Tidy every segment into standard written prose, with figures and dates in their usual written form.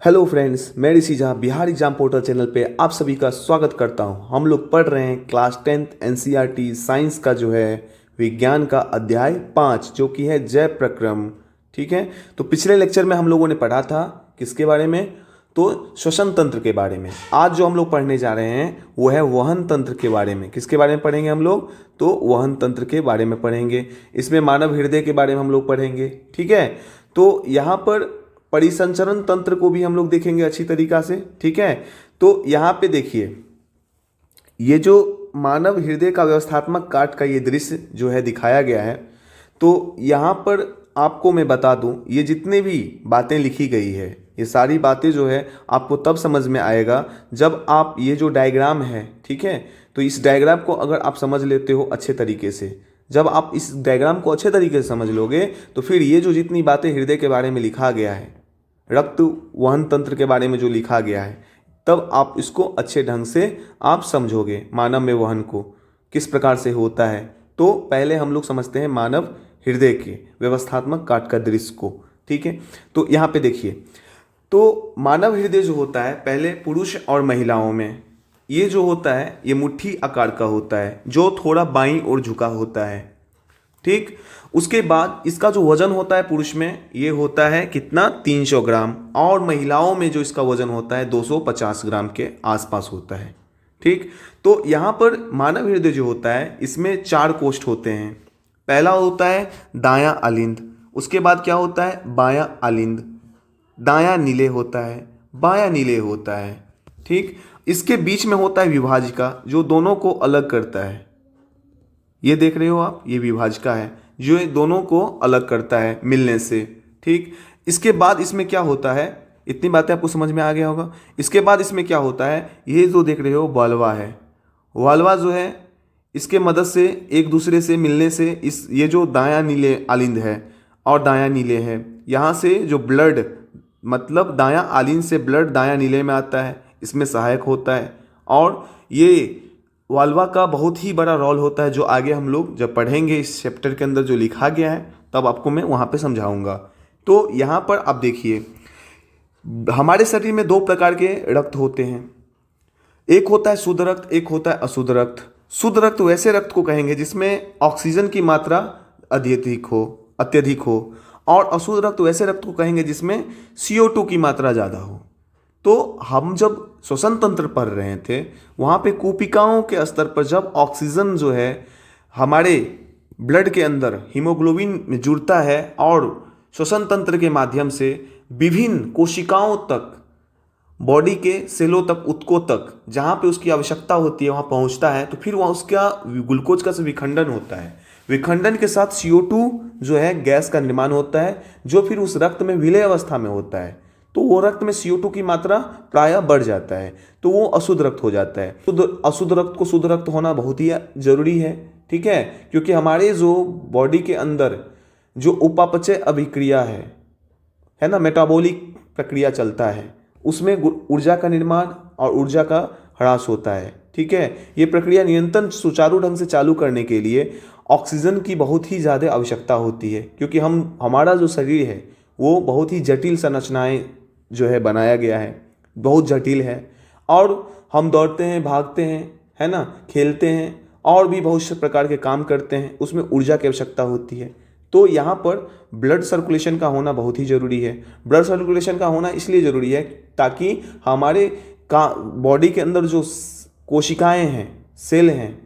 Hello friends, मैं Rishi Jha Bihar exam portal channel पे आप सभी का स्वागत करता हूं। हम लोग पढ़ रहे हैं क्लास 10th एनसीईआरटी साइंस का जो है विज्ञान का अध्याय 5 जो कि है जैव प्रक्रम। ठीक है, तो पिछले लेक्चर में हम लोगों ने पढ़ा था किसके बारे में, तो श्वसन तंत्र के बारे में। आज जो हम लोग पढ़ने जा रहे हैं वो है वहन तंत्र के बारे में। किसके बारे में पढ़ेंगे हम लोग, तो वहन तंत्र के बारे में पढ़ेंगे। इसमें मानव हृदय के बारे में हम लोग पढ़ेंगे। ठीक है, तो यहाँ पर परिसंचरण तंत्र को भी हम लोग देखेंगे अच्छी तरीका से। ठीक है, तो यहाँ पे देखिए, ये जो मानव हृदय का व्यवस्थात्मक काट का ये दृश्य जो है दिखाया गया है, तो यहाँ पर आपको मैं बता दूं, ये जितने भी बातें लिखी गई है, ये सारी बातें जो है आपको तब समझ में आएगा जब आप ये जो डायग्राम है, ठीक है, तो इस डायग्राम को अगर आप समझ लेते हो अच्छे तरीके से, जब आप इस डायग्राम को अच्छे तरीके से समझ लोगे तो फिर ये जो जितनी बातें हृदय के बारे में लिखा गया है, रक्त वहन तंत्र के बारे में जो लिखा गया है, तब आप इसको अच्छे ढंग से आप समझोगे। मानव में वहन को किस प्रकार से होता है, तो पहले हम लोग समझते हैं मानव हृदय के व्यवस्थात्मक काट का दृश्य को। ठीक है, तो यहाँ पे देखिए, तो मानव हृदय जो होता है पहले पुरुष और महिलाओं में ये जो होता है ये मुट्ठी आकार का होता है जो थोड़ा बाईं ओर झुका होता है। ठीक, उसके बाद इसका जो वजन होता है पुरुष में ये होता है कितना, 300 ग्राम, और महिलाओं में जो इसका वजन होता है 250 ग्राम के आसपास होता है। ठीक, तो यहाँ पर मानव हृदय जो होता है इसमें 4 कोष्ठ होते हैं। पहला होता है दायां अलिंद, उसके बाद क्या होता है बायां अलिंद, दायां नीले होता है, बायां नीले होता है। ठीक, इसके बीच में होता है विभाजिका जो दोनों को अलग करता है। ये देख रहे हो आप, ये विभाजिका है जो ये दोनों को अलग करता है मिलने से। ठीक, इसके बाद इसमें क्या होता है, इतनी बातें आपको समझ में आ गया होगा। इसके बाद इसमें क्या होता है, ये जो देख रहे हो वाल्वा है, वाल्वा जो है इसके मदद से एक दूसरे से मिलने से इस ये जो दायां नीले आलिंद है और दायां नीले है, यहाँ से जो ब्लड, मतलब दायां आलिंद से ब्लड दायां नीले में आता है, इसमें सहायक होता है। और ये वाल्वा का बहुत ही बड़ा रोल होता है जो आगे हम लोग जब पढ़ेंगे इस चैप्टर के अंदर जो लिखा गया है तब आपको मैं वहाँ पे समझाऊंगा। तो यहाँ पर आप देखिए, हमारे शरीर में 2 प्रकार के रक्त होते हैं, एक होता है शुद्ध रक्त, एक होता है अशुद्ध रक्त। शुद्ध रक्त वैसे रक्त को कहेंगे जिसमें ऑक्सीजन की मात्रा अत्यधिक हो, और अशुद्ध रक्त वैसे रक्त को कहेंगे जिसमें CO2 की मात्रा ज़्यादा हो। तो हम जब श्वसन तंत्र पढ़ रहे थे वहाँ पे कोशिकाओं के स्तर पर जब ऑक्सीजन जो है हमारे ब्लड के अंदर हीमोग्लोबिन में जुड़ता है और श्वसन तंत्र के माध्यम से विभिन्न कोशिकाओं तक, बॉडी के सेलों तक, ऊतकों तक, जहाँ पे उसकी आवश्यकता होती है वहाँ पहुँचता है, तो फिर वहाँ उसका ग्लूकोज का विखंडन होता है। विखंडन के साथ CO2 जो है गैस का निर्माण होता है जो फिर उस रक्त में विलय अवस्था में होता है, तो वो रक्त में CO2 की मात्रा प्रायः बढ़ जाता है, तो वो अशुद्ध रक्त हो जाता है। तो अशुद्ध रक्त को शुद्ध रक्त होना बहुत ही जरूरी है। ठीक है, क्योंकि हमारे जो बॉडी के अंदर जो उपापचय अभिक्रिया है ना, मेटाबॉलिक प्रक्रिया चलता है, उसमें ऊर्जा का निर्माण और ऊर्जा का ह्रास होता है। ठीक है, ये प्रक्रिया निरंतर सुचारू ढंग से चालू करने के लिए ऑक्सीजन की बहुत ही ज़्यादा आवश्यकता होती है, क्योंकि हमारा जो शरीर है वो बहुत ही जटिल संरचनाएं जो है बनाया गया है, बहुत जटिल है, और हम दौड़ते हैं, भागते हैं, है ना, खेलते हैं और भी बहुत से प्रकार के काम करते हैं, उसमें ऊर्जा की आवश्यकता होती है। तो यहाँ पर ब्लड सर्कुलेशन का होना बहुत ही ज़रूरी है। ब्लड सर्कुलेशन का होना इसलिए ज़रूरी है ताकि हमारे बॉडी के अंदर जो कोशिकाएं हैं, सेल हैं,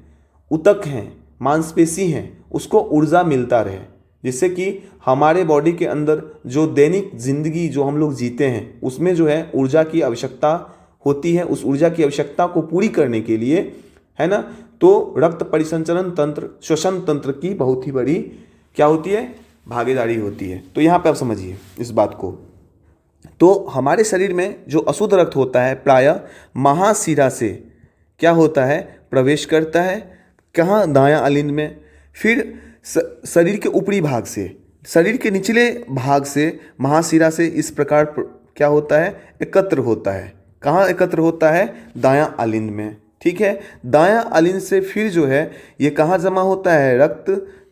ऊतक हैं, मांसपेशी हैं, उसको ऊर्जा मिलता रहे, जिससे कि हमारे बॉडी के अंदर जो दैनिक जिंदगी जो हम लोग जीते हैं उसमें जो है ऊर्जा की आवश्यकता होती है। उस ऊर्जा की आवश्यकता को पूरी करने के लिए, है ना, तो रक्त परिसंचरण तंत्र, श्वसन तंत्र की बहुत ही बड़ी क्या होती है, भागीदारी होती है। तो यहाँ पे आप समझिए इस बात को। तो हमारे शरीर में जो अशुद्ध रक्त होता है प्रायः महाशिरा से क्या होता है, प्रवेश करता है, कहाँ, दायां अलिंद में, फिर शरीर के ऊपरी भाग से, शरीर के निचले भाग से, महाशिरा से इस प्रकार क्या होता है, एकत्र होता है। कहाँ एकत्र होता है, दायां अलिंद में। ठीक है, दायां अलिंद से फिर जो है ये कहाँ जमा होता है, रक्त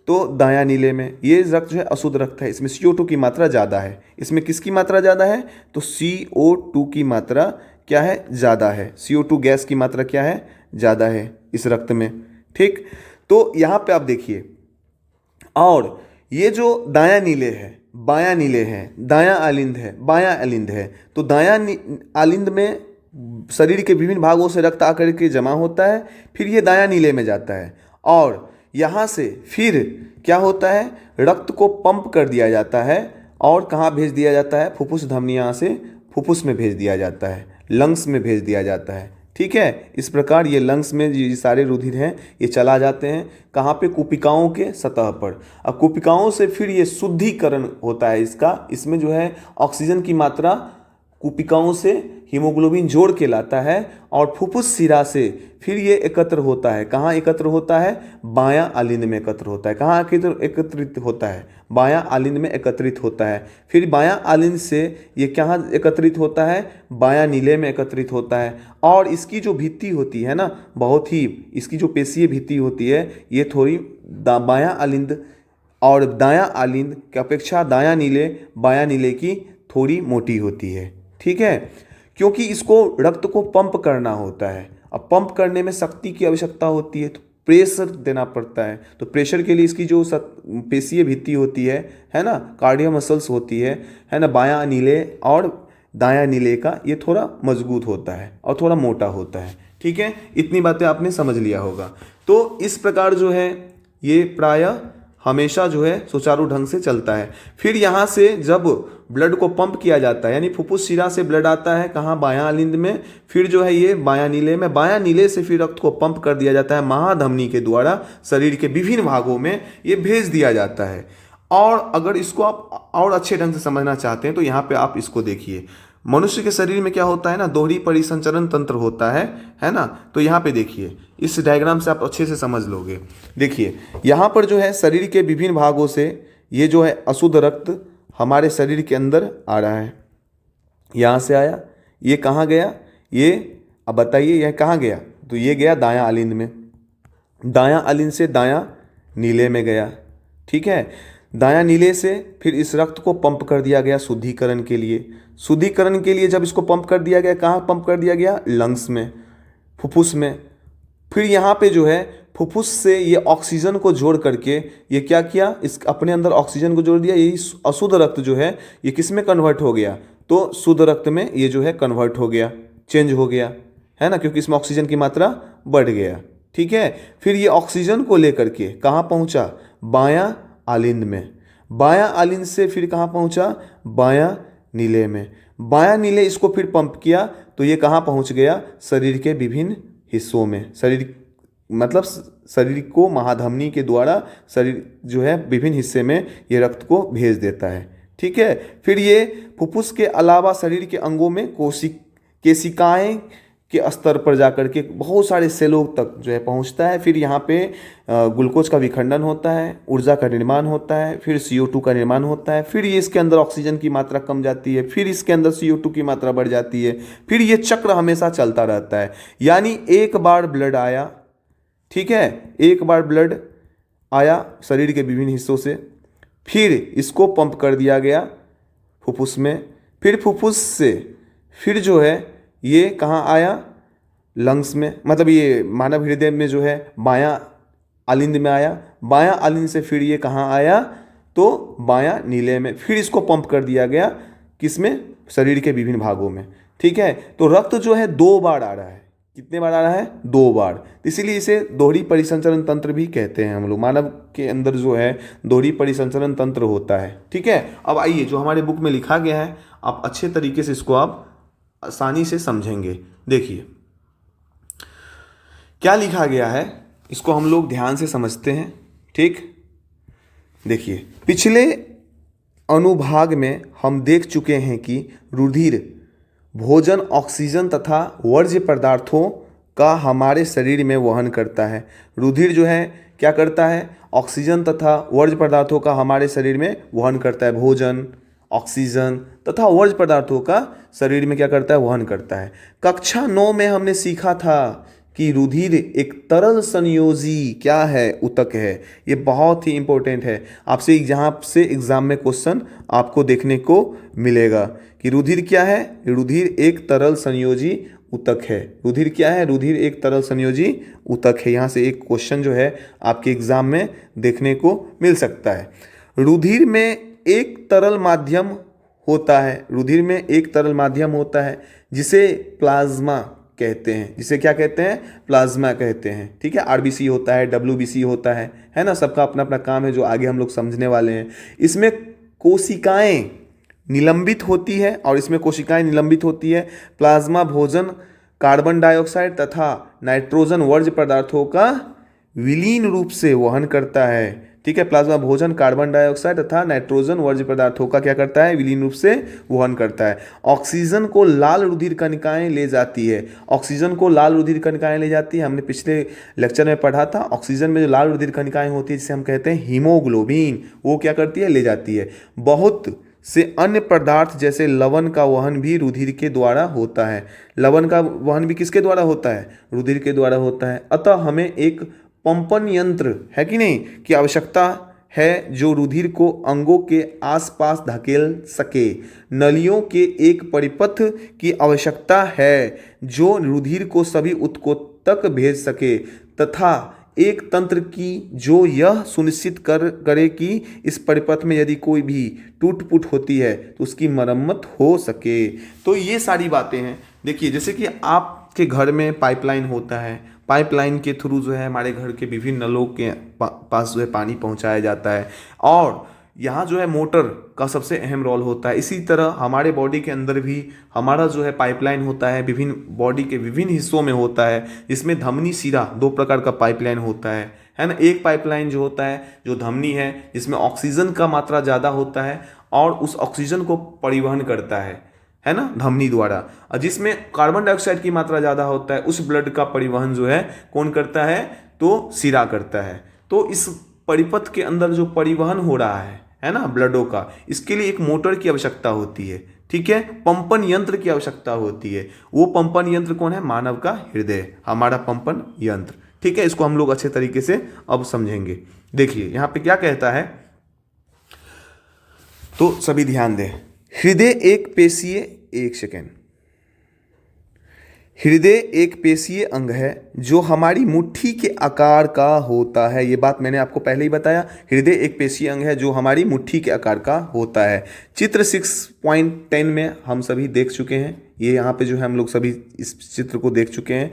तो दायां नीले में ये रक्त जो है अशुद्ध रक्त है, इसमें CO2 की मात्रा ज़्यादा है। इसमें किसकी मात्रा ज़्यादा है? तो CO2 की मात्रा क्या है? ज़्यादा है। CO2 गैस की मात्रा क्या है? ज़्यादा है इस रक्त में। ठीक, तो यहाँ पे आप देखिए, और ये जो दायां नीले है, बायां नीले है, दायां आलिंद है, बायां आलिंद है, तो दायां आलिंद में शरीर के विभिन्न भागों से रक्त आकर के जमा होता है, फिर ये दायां नीले में जाता है, और यहाँ से फिर क्या होता है? रक्त को पंप कर दिया जाता है, और कहाँ भेज दिया जाता है? फुफ्फुस धमनियाँ से फुफ्फुस में भेज दिया जाता है, लंग्स में भेज दिया जाता है। ठीक है, इस प्रकार ये लंग्स में ये सारे रुधिर हैं ये चला जाते हैं कहाँ पे? कुपिकाओं के सतह पर। अब कुपिकाओं से फिर ये शुद्धिकरण होता है इसका, इसमें जो है ऑक्सीजन की मात्रा कुपिकाओं से हीमोग्लोबिन जोड़ के लाता है, और फुफ्फुस शिरा से फिर ये एकत्र होता है। कहाँ एकत्र होता है? बायां आलिंद में एकत्र होता है। कहाँ एकत्रित होता है? बायां आलिंद में एकत्रित होता है। फिर बायां आलिंद से ये कहाँ एकत्रित होता है? बायां नीले में एकत्रित होता है। और इसकी जो भित्ति होती है ना, बहुत ही इसकी जो पेशीय भित्ति होती है, ये थोड़ी बायां आलिंद और दायां आलिंद की अपेक्षा दायां नीले बायां नीले की थोड़ी मोटी होती है। ठीक है, क्योंकि इसको रक्त को पंप करना होता है। अब पंप करने में शक्ति की आवश्यकता होती है, तो प्रेशर देना पड़ता है। तो प्रेशर के लिए इसकी जो पेशीय भित्ति होती है ना, कार्डियो मसल्स होती है ना, बायां नीले और दायां नीले का ये थोड़ा मजबूत होता है और थोड़ा मोटा होता है। ठीक है, इतनी बातें आपने समझ लिया होगा। तो इस प्रकार जो है ये प्रायः हमेशा जो है सुचारू ढंग से चलता है। फिर यहाँ से जब ब्लड को पंप किया जाता है, यानी फुफ्फुस शिरा से ब्लड आता है कहाँ? बायां आलिंद में, फिर जो है ये बायां नीले में, बायां नीले से फिर रक्त को पंप कर दिया जाता है महाधमनी के द्वारा, शरीर के विभिन्न भागों में ये भेज दिया जाता है। और अगर इसको आप और अच्छे ढंग से समझना चाहते हैं तो यहाँ पे आप इसको देखिए, मनुष्य के शरीर में क्या होता है ना, दोहरी परिसंचरण तंत्र होता है ना। तो यहाँ पे देखिए, इस डायग्राम से आप अच्छे से समझ लोगे। देखिए यहाँ पर जो है शरीर के विभिन्न भागों से ये जो है अशुद्ध रक्त हमारे शरीर के अंदर आ रहा है। यहाँ से आया, ये कहाँ गया? ये अब बताइए यह कहाँ गया? तो ये गया दायां आलिंद में, दायां आलिंद से दायां नीले में गया। ठीक है, दायां नीले से फिर इस रक्त को पंप कर दिया गया शुद्धिकरण के लिए। शुद्धिकरण के लिए जब इसको पंप कर दिया गया, कहाँ पंप कर दिया गया? लंग्स में, फुफ्फुस में। फिर यहाँ पे जो है फुफ्फुस से ये ऑक्सीजन को जोड़ करके ये क्या किया? इस अपने अंदर ऑक्सीजन को जोड़ दिया। यही अशुद्ध रक्त जो है ये किस में कन्वर्ट हो गया? तो शुद्ध रक्त में ये जो है कन्वर्ट हो गया, चेंज हो गया, है ना, क्योंकि इसमें ऑक्सीजन की मात्रा बढ़ गया। ठीक है, फिर ये ऑक्सीजन को लेकर के कहाँ पहुँचा? बायां आलिंद में। बायां आलिंद से फिर कहाँ पहुँचा? बायां नीले में। बायां नीले इसको फिर पंप किया तो ये कहाँ पहुँच गया? शरीर के विभिन्न हिस्सों में। शरीर मतलब शरीर को महाधमनी के द्वारा शरीर जो है विभिन्न हिस्से में ये रक्त को भेज देता है। ठीक है, फिर ये फुफ्फुस के अलावा शरीर के अंगों में केशिकाएं के स्तर पर जाकर के बहुत सारे सेलों तक जो है पहुंचता है। फिर यहाँ पे ग्लूकोज का विखंडन होता है, ऊर्जा का निर्माण होता है, फिर CO2 का निर्माण होता है, फिर ये इसके अंदर ऑक्सीजन की मात्रा कम जाती है, फिर इसके अंदर CO2 की मात्रा बढ़ जाती है, फिर ये चक्र हमेशा चलता रहता है। यानी एक बार ब्लड आया, ठीक है, एक बार ब्लड आया शरीर के विभिन्न हिस्सों से, फिर इसको पंप कर दिया गया फुफ्फुस में, फिर फुफ्फुस से फिर जो है ये कहाँ आया? लंग्स में, मतलब ये मानव हृदय में जो है बायां आलिंद में आया। बायां आलिंद से फिर ये कहाँ आया? तो बायां नीले में। फिर इसको पंप कर दिया गया किसमें? शरीर के विभिन्न भागों में। ठीक है, तो रक्त जो है 2 बार आ रहा है। कितने बार आ रहा है? 2 बार। इसीलिए इसे दोहरी परिसंचरण तंत्र भी कहते हैं हम लोग। मानव के अंदर जो है दोहरी परिसंचरण तंत्र होता है। ठीक है, अब आइए जो हमारे बुक में लिखा गया है आप अच्छे तरीके से इसको आप आसानी से समझेंगे। देखिए क्या लिखा गया है, इसको हम लोग ध्यान से समझते हैं। ठीक, देखिए पिछले अनुभाग में हम देख चुके हैं कि रुधिर भोजन, ऑक्सीजन तथा वर्ज्य पदार्थों का हमारे शरीर में वहन करता है। रुधिर जो है क्या करता है? ऑक्सीजन तथा वर्ज्य पदार्थों का हमारे शरीर में वहन करता है। भोजन, ऑक्सीजन तथा वर्ज्य पदार्थों का शरीर में क्या करता है? वहन करता है। कक्षा 9 में हमने सीखा था कि रुधिर एक तरल संयोजी क्या है, ऊतक है। ये बहुत ही इंपॉर्टेंट है, आपसे जहाँ से एग्जाम में क्वेश्चन आपको देखने को मिलेगा कि रुधिर क्या है, रुधिर एक तरल संयोजी ऊतक है। रुधिर क्या है, रुधिर एक तरल संयोजी ऊतक है। यहाँ से एक क्वेश्चन जो है आपके एग्जाम में देखने को मिल सकता है। रुधिर में एक तरल माध्यम होता है, रुधिर में एक तरल माध्यम होता है जिसे प्लाज्मा कहते हैं। जिसे क्या कहते हैं, प्लाज्मा कहते हैं। ठीक है, आरबीसी होता है, डब्ल्यूबीसी होता है ना, सबका अपना अपना काम है जो आगे हम लोग समझने वाले हैं। इसमें कोशिकाएं निलंबित होती है और इसमें कोशिकाएं निलंबित होती है। प्लाज्मा भोजन कार्बन डाइऑक्साइड तथा नाइट्रोजन वर्ज्य पदार्थों का विलीन रूप से वहन करता है। ठीक है, प्लाज्मा भोजन कार्बन डाइऑक्साइड तथा नाइट्रोजन वर्ज्य पदार्थों का क्या करता है, विलीन रूप से वहन करता है। ऑक्सीजन को लाल रुधिर कणिकाएं ले जाती है, ऑक्सीजन को लाल रुधिर कणिकाएं ले जाती है। हमने पिछले लेक्चर में पढ़ा था, ऑक्सीजन में जो लाल रुधिर कणिकाएं होती है जिसे हम कहते हैं हीमोग्लोबिन, वो क्या करती है, ले जाती है। बहुत से अन्य पदार्थ जैसे लवण का वहन भी रुधिर के द्वारा होता है। लवण का वहन भी किसके द्वारा होता है, रुधिर के द्वारा होता है। अतः हमें एक पंपन यंत्र है कि नहीं की आवश्यकता है जो रुधिर को अंगों के आसपास धकेल सके। नलियों के एक परिपथ की आवश्यकता है जो रुधिर को सभी ऊतकों तक भेज सके तथा एक तंत्र की जो यह सुनिश्चित करे कि इस परिपथ में यदि कोई भी टूट फूट होती है तो उसकी मरम्मत हो सके। तो ये सारी बातें हैं। देखिए, जैसे कि आपके घर में पाइपलाइन होता है, पाइपलाइन के थ्रू जो है हमारे घर के विभिन्न नलों के पास जो है पानी पहुंचाया जाता है और यहाँ जो है मोटर का सबसे अहम रोल होता है। इसी तरह हमारे बॉडी के अंदर भी हमारा जो है पाइपलाइन होता है, विभिन्न बॉडी के विभिन्न हिस्सों में होता है, जिसमें धमनी सिरा दो प्रकार का पाइपलाइन होता है ना। एक पाइपलाइन जो होता है जो धमनी है जिसमें ऑक्सीजन का मात्रा ज़्यादा होता है और उस ऑक्सीजन को परिवहन करता है ना, धमनी द्वारा। और जिसमें कार्बन डाइऑक्साइड की मात्रा ज़्यादा होता है उस ब्लड का परिवहन जो है कौन करता है, तो सिरा करता है। तो इस परिपथ के अंदर जो परिवहन हो रहा है ना ब्लडों का, इसके लिए एक मोटर की आवश्यकता होती है। ठीक है, पंपन यंत्र की आवश्यकता होती है। वो पंपन यंत्र कौन है, मानव का हृदय, हमारा पंपन यंत्र। ठीक है, इसको हम लोग अच्छे तरीके से अब समझेंगे। देखिए यहाँ पे क्या कहता है, तो सभी ध्यान दें। हृदय एक पेशीय, एक सेकेंड, हृदय एक पेशीय अंग है जो हमारी मुट्ठी के आकार का होता है। ये बात मैंने आपको पहले ही बताया, हृदय एक पेशीय अंग है जो हमारी मुट्ठी के आकार का होता है। चित्र 6.10 में हम सभी देख चुके हैं। ये यहाँ पे जो है हम लोग सभी इस चित्र को देख चुके हैं।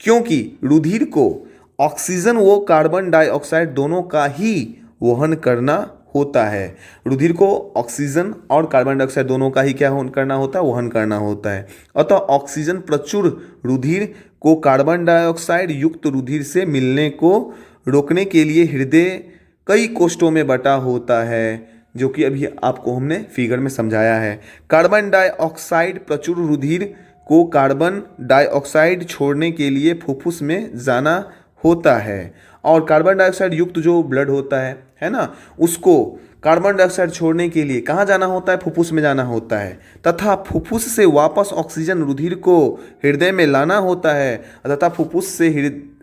क्योंकि रुधिर को ऑक्सीजन व कार्बन डाइऑक्साइड दोनों का ही वहन करना होता है। रुधिर को ऑक्सीजन और कार्बन डाइऑक्साइड दोनों का ही क्या करना होता है, वहन करना होता है। अतः ऑक्सीजन प्रचुर रुधिर को कार्बन डाइऑक्साइड युक्त रुधिर से मिलने को रोकने के लिए हृदय कई कोष्ठों में बटा होता है, जो कि अभी आपको हमने फिगर में समझाया है। कार्बन डाइऑक्साइड प्रचुर रुधिर को कार्बन डाइऑक्साइड छोड़ने के लिए फुफ्फुस में जाना होता है और कार्बन डाइऑक्साइड युक्त जो ब्लड होता है ना, उसको कार्बन डाइऑक्साइड छोड़ने के लिए कहाँ जाना होता है, फुफ्फुस में जाना होता है तथा फुफ्फुस से वापस ऑक्सीजन रुधिर को हृदय में लाना होता है तथा फुफ्फुस से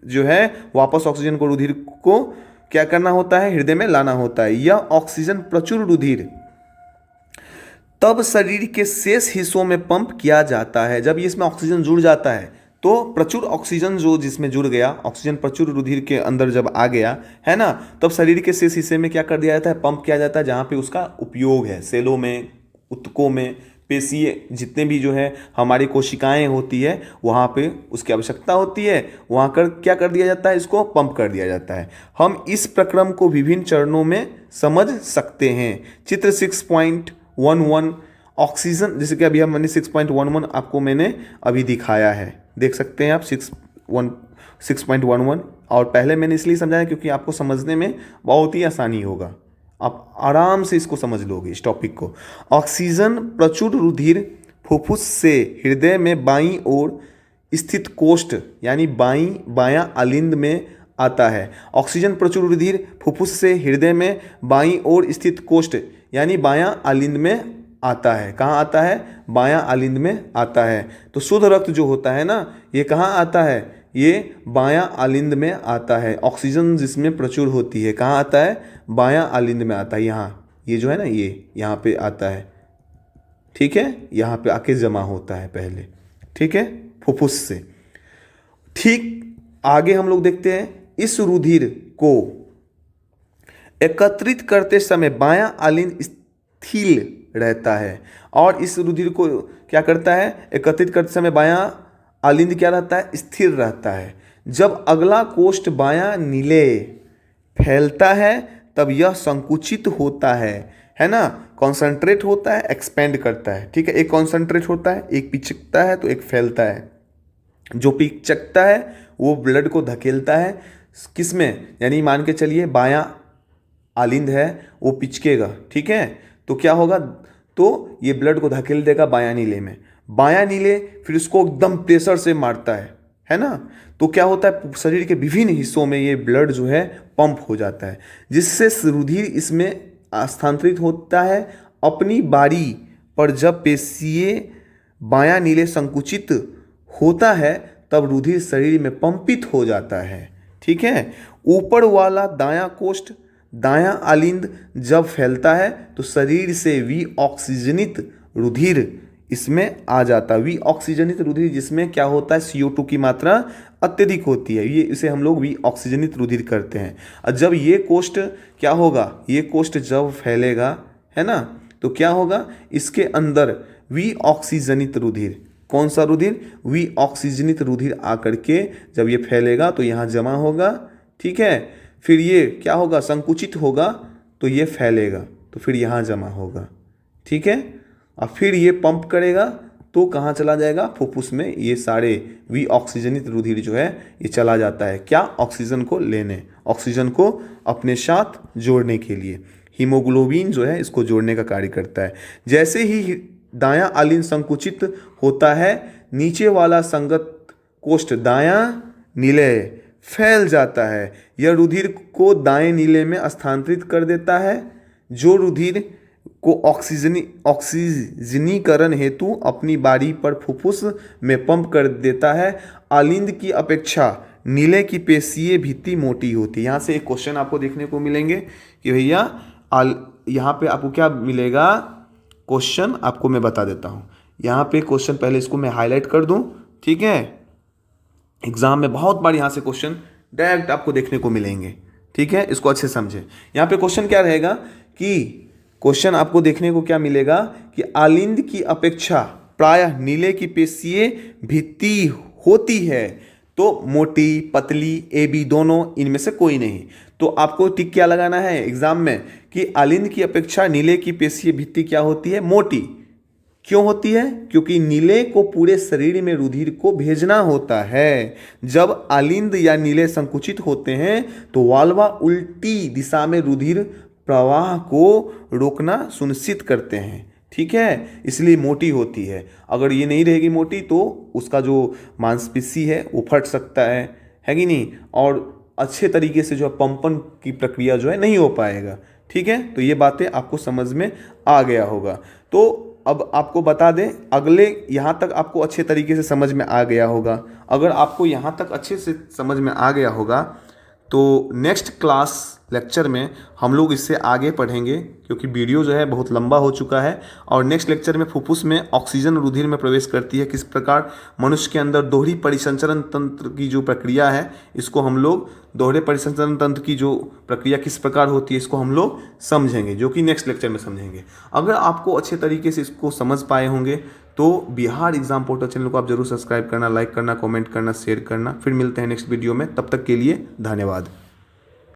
जो है वापस ऑक्सीजन को रुधिर को क्या करना होता है, हृदय में लाना होता है। यह ऑक्सीजन प्रचुर रुधिर तब शरीर के शेष हिस्सों में पंप किया जाता है। जब इसमें ऑक्सीजन जुड़ जाता है तो प्रचुर ऑक्सीजन जो जिसमें जुड़ गया, ऑक्सीजन प्रचुर रुधिर के अंदर जब आ गया है ना, तब शरीर के शेष हिस्से में क्या कर दिया जाता है, पंप किया जाता है जहाँ पे उसका उपयोग है। सेलों में, ऊतकों में, पेशीय जितने भी जो है हमारी कोशिकाएं होती है वहाँ पे उसकी आवश्यकता होती है, वहाँ कर क्या कर दिया जाता है, इसको पंप कर दिया जाता है। हम इस प्रक्रम को विभिन्न चरणों में समझ सकते हैं। चित्र 6.11 ऑक्सीजन, जैसे कि अभी मैंने 6.11 आपको मैंने अभी दिखाया है, देख सकते हैं आप 6.11। और पहले मैंने इसलिए समझाया क्योंकि आपको समझने में बहुत ही आसानी होगा, आप आराम से इसको समझ लोगे इस टॉपिक को। ऑक्सीजन प्रचुर रुधिर फुफ्फुस से हृदय में बाईं ओर स्थित कोष्ठ यानी बायां आलिंद में आता है। ऑक्सीजन प्रचुर रुधिर फुफ्फुस से हृदय में बाईं ओर स्थित कोष्ठ यानी बायां आलिंद में आता है। कहाँ आता है, बायां आलिंद में आता है। तो शुद्ध रक्त जो होता है ना, ये कहाँ आता है, ये बायां आलिंद में आता है। ऑक्सीजन जिसमें प्रचुर होती है कहाँ आता है? बायां आलिंद में आता है। यहाँ ये जो है ना, ये यहाँ पे आता है, ठीक है, यहाँ पे आके जमा होता है पहले, ठीक है, फुफ्फुस से। ठीक आगे हम लोग देखते हैं, इस रुधिर को एकत्रित करते समय बायां आलिंद स्थिर रहता है। और इस रुधिर को क्या करता है? एकत्रित करते समय बायां आलिंद क्या रहता है? स्थिर रहता है। जब अगला कोष्ठ बायां नीले फैलता है तब यह संकुचित होता है ना, कॉन्सेंट्रेट होता है, एक्सपेंड करता है, ठीक है। एक कॉन्सेंट्रेट होता है, एक पिचकता है तो एक फैलता है। जो पिचकता है वो ब्लड को धकेलता है किस में? यानी मान के चलिए बायां आलिंद है, वो पिचकेगा, ठीक है, तो क्या होगा? तो ये ब्लड को धकेल देगा बायां नीले में। बायां नीले फिर उसको एकदम प्रेशर से मारता है ना, तो क्या होता है? शरीर के विभिन्न हिस्सों में ये ब्लड जो है पंप हो जाता है, जिससे रुधिर इसमें स्थानांतरित होता है। अपनी बारी पर जब पेशीय बायां नीले संकुचित होता है तब रुधिर शरीर में पंपित हो जाता है, ठीक है। ऊपर वाला दायां कोष्ठ दायां आलिंद जब फैलता है तो शरीर से विऑक्सीजनित रुधिर इसमें आ जाता है। विऑक्सीजनित रुधिर जिसमें क्या होता है? CO2 की मात्रा अत्यधिक होती है, ये इसे हम लोग विऑक्सीजनित रुधिर करते हैं। और जब ये कोष्ठ क्या होगा? ये कोष्ठ जब फैलेगा, है ना, तो क्या होगा? इसके अंदर विऑक्सीजनित रुधिर, कौन सा रुधिर? विऑक्सीजनित रुधिर आकर के जब ये फैलेगा तो यहाँ जमा होगा, ठीक है। फिर ये क्या होगा? संकुचित होगा तो ये फैलेगा तो फिर यहाँ जमा होगा, ठीक है। और फिर ये पंप करेगा तो कहाँ चला जाएगा? फुफ्फुस में। ये सारे विऑक्सीजनित रुधिर जो है ये चला जाता है, क्या? ऑक्सीजन को लेने, ऑक्सीजन को अपने साथ जोड़ने के लिए। हीमोग्लोबिन जो है इसको जोड़ने का कार्य करता है। जैसे ही दायां आलिंद संकुचित होता है, नीचे वाला संगत कोष्ठ दायां नीले फैल जाता है। यह रुधिर को दाएं नीले में स्थानांतरित कर देता है, जो रुधिर को ऑक्सीजनीकरण हेतु अपनी बारी पर फुफ्फुस में पंप कर देता है। आलिंद की अपेक्षा नीले की पेशीय भित्ति मोटी होती है। यहाँ से एक क्वेश्चन आपको देखने को मिलेंगे कि भैया यहाँ पे आपको क्या मिलेगा? क्वेश्चन आपको मैं बता देता हूँ। यहाँ पे क्वेश्चन पहले इसको मैं हाईलाइट कर दूँ, ठीक है। एग्जाम में बहुत बार यहाँ से क्वेश्चन डायरेक्ट आपको देखने को मिलेंगे, ठीक है, इसको अच्छे समझे। यहाँ पे क्वेश्चन क्या रहेगा कि क्वेश्चन आपको देखने को क्या मिलेगा कि आलिंद की अपेक्षा प्रायः नीले की पेशीय भित्ति होती है, तो मोटी, पतली, AB दोनों, इनमें से कोई नहीं। तो आपको टिक क्या लगाना है एग्जाम में कि आलिंद की अपेक्षा नीले की पेशीय भित्ति क्या होती है? मोटी। क्यों होती है? क्योंकि नीले को पूरे शरीर में रुधिर को भेजना होता है। जब आलिंद या नीले संकुचित होते हैं तो वाल्वा उल्टी दिशा में रुधिर प्रवाह को रोकना सुनिश्चित करते हैं, ठीक है, इसलिए मोटी होती है। अगर ये नहीं रहेगी मोटी तो उसका जो मांसपेशी है वो फट सकता है कि नहीं, और अच्छे तरीके से जो है पंपन की प्रक्रिया जो है नहीं हो पाएगा, ठीक है। तो ये बातें आपको समझ में आ गया होगा। तो अब आपको बता दें, अगले यहाँ तक आपको अच्छे तरीके से समझ में आ गया होगा। अगर आपको यहाँ तक अच्छे से समझ में आ गया होगा तो नेक्स्ट क्लास लेक्चर में हम लोग इससे आगे पढ़ेंगे, क्योंकि वीडियो जो है बहुत लंबा हो चुका है। और नेक्स्ट लेक्चर में फुफ्फुस में ऑक्सीजन रुधिर में प्रवेश करती है, किस प्रकार मनुष्य के अंदर दोहरी परिसंचरण तंत्र की जो प्रक्रिया है, इसको हम लोग दोहरे परिसंचरण तंत्र की जो प्रक्रिया किस प्रकार होती है इसको हम लोग समझेंगे, जो कि नेक्स्ट लेक्चर में समझेंगे। अगर आपको अच्छे तरीके से इसको समझ पाए होंगे तो बिहार एग्जाम पोर्टल चैनल को आप जरूर सब्सक्राइब करना, लाइक करना, कमेंट करना, शेयर करना। फिर मिलते हैं नेक्स्ट वीडियो में, तब तक के लिए धन्यवाद।